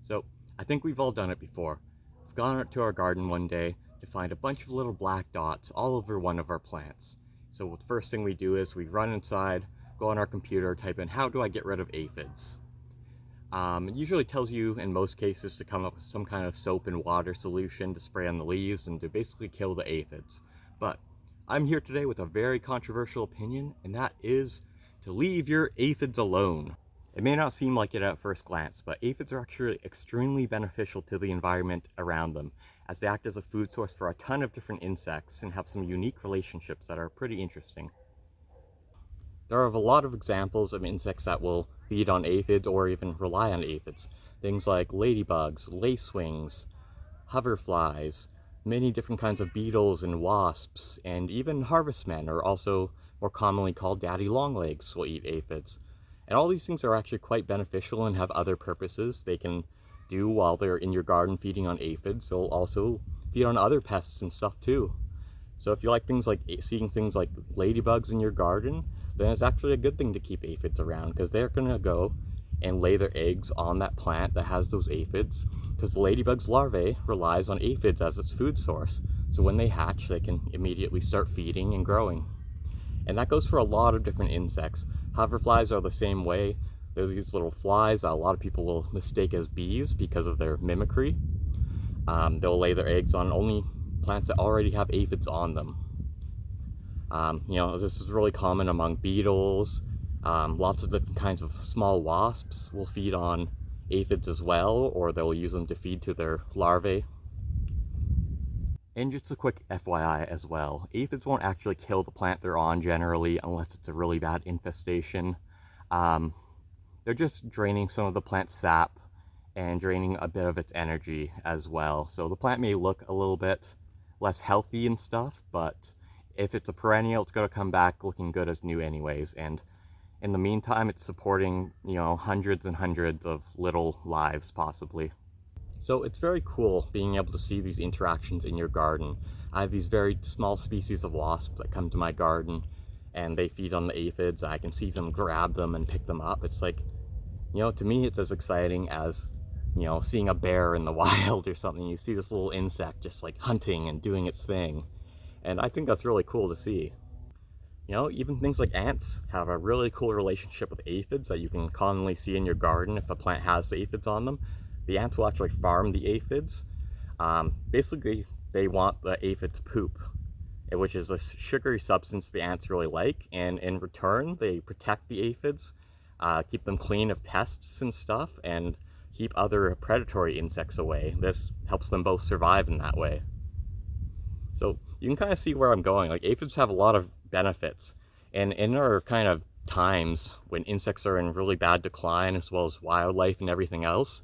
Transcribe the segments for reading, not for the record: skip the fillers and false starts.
So I think we've all done it before. We've gone out to our garden one day to find a bunch of little black dots all over one of our plants. So the first thing we do is we run inside, go on our computer, type in how do I get rid of aphids. It usually tells you in most cases to come up with some kind of soap and water solution to spray on the leaves and to basically kill the aphids. But I'm here today with a very controversial opinion, and that is to leave your aphids alone. It may not seem like it at first glance, but aphids are actually extremely beneficial to the environment around them, as they act as a food source for a ton of different insects and have some unique relationships that are pretty interesting. There are a lot of examples of insects that will feed on aphids or even rely on aphids. Things like ladybugs, lacewings, hoverflies, many different kinds of beetles and wasps, and even harvestmen, or also more commonly called daddy longlegs, will eat aphids. And all these things are actually quite beneficial and have other purposes they can do while they're in your garden feeding on aphids. They'll also feed on other pests and stuff too. So if you like things like seeing things like ladybugs in your garden, then it's actually a good thing to keep aphids around, because they're going to go and lay their eggs on that plant that has those aphids, because the ladybug's larvae relies on aphids as its food source. So when they hatch, they can immediately start feeding and growing. And that goes for a lot of different insects. Hoverflies are the same way. There's these little flies that a lot of people will mistake as bees because of their mimicry. They'll lay their eggs on only plants that already have aphids on them. This is really common among beetles. Lots of different kinds of small wasps will feed on aphids as well, or they'll use them to feed to their larvae. And just a quick FYI as well, aphids won't actually kill the plant they're on generally unless it's a really bad infestation. They're just draining some of the plant's sap and draining a bit of its energy as well. So the plant may look a little bit less healthy and stuff, but if it's a perennial, it's going to come back looking good as new anyways. And in the meantime, it's supporting, hundreds and hundreds of little lives possibly. So it's very cool being able to see these interactions in your garden. I have these very small species of wasps that come to my garden and they feed on the aphids. I can see them grab them and pick them up. It's like, to me, it's as exciting as, seeing a bear in the wild or something. You see this little insect just like hunting and doing its thing. And I think that's really cool to see. Even things like ants have a really cool relationship with aphids that you can commonly see in your garden if a plant has the aphids on them. The ants will actually farm the aphids. Basically, they want the aphids' poop, which is a sugary substance the ants really like, and in return, they protect the aphids, keep them clean of pests and stuff, and keep other predatory insects away. This helps them both survive in that way. So you can kind of see where I'm going. Like, aphids have a lot of benefits, and in our kind of times when insects are in really bad decline, as well as wildlife and everything else,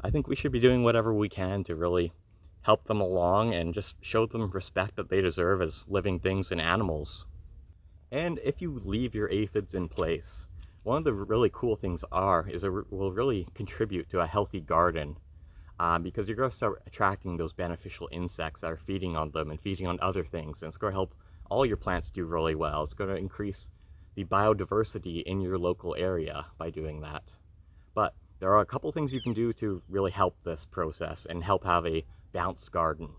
I think we should be doing whatever we can to really help them along and just show them respect that they deserve as living things and animals. And if you leave your aphids in place, one of the really cool things is it will really contribute to a healthy garden, because you're going to start attracting those beneficial insects that are feeding on them and feeding on other things, and it's going to help all your plants do really well. It's going to increase the biodiversity in your local area by doing that. But there are a couple things you can do to really help this process and help have a balanced garden.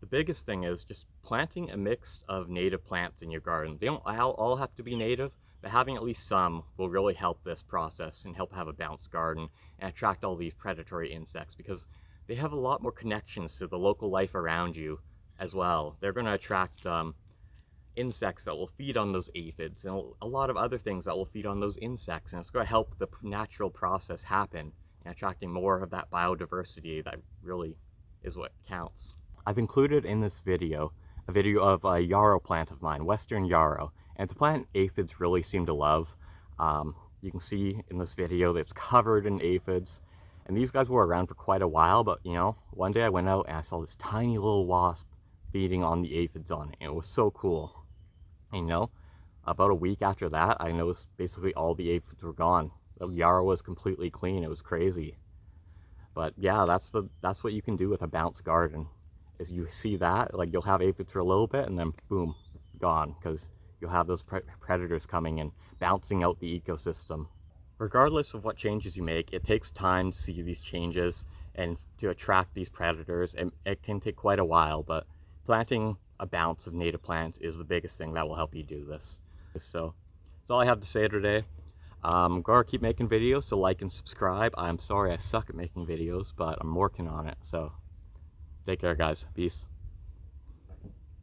The biggest thing is just planting a mix of native plants in your garden. They don't all have to be native, but having at least some will really help this process and help have a balanced garden and attract all these predatory insects, because they have a lot more connections to the local life around you as well. They're going to attract insects that will feed on those aphids and a lot of other things that will feed on those insects, and it's going to help the natural process happen and attracting more of that biodiversity that really is what counts. I've included in this video a video of a yarrow plant of mine, western yarrow, and it's a plant aphids really seem to love. You can see in this video that it's covered in aphids, and these guys were around for quite a while, but one day I went out and I saw this tiny little wasp feeding on the aphids on it, and it was so cool. And about a week after that, I noticed basically all the aphids were gone. The yarrow was completely clean. It was crazy. But yeah, that's what you can do with a balanced garden. Is you see that, like, you'll have aphids for a little bit and then boom, gone, because you'll have those predators coming and bouncing out the ecosystem. regardless of what changes you make, it takes time to see these changes and to attract these predators. And it can take quite a while, but planting a bounce of native plants is the biggest thing that will help you do this. So that's all I have to say today. I'm gonna keep making videos, so like and subscribe. I'm sorry I suck at making videos, but I'm working on it. So take care, guys. Peace.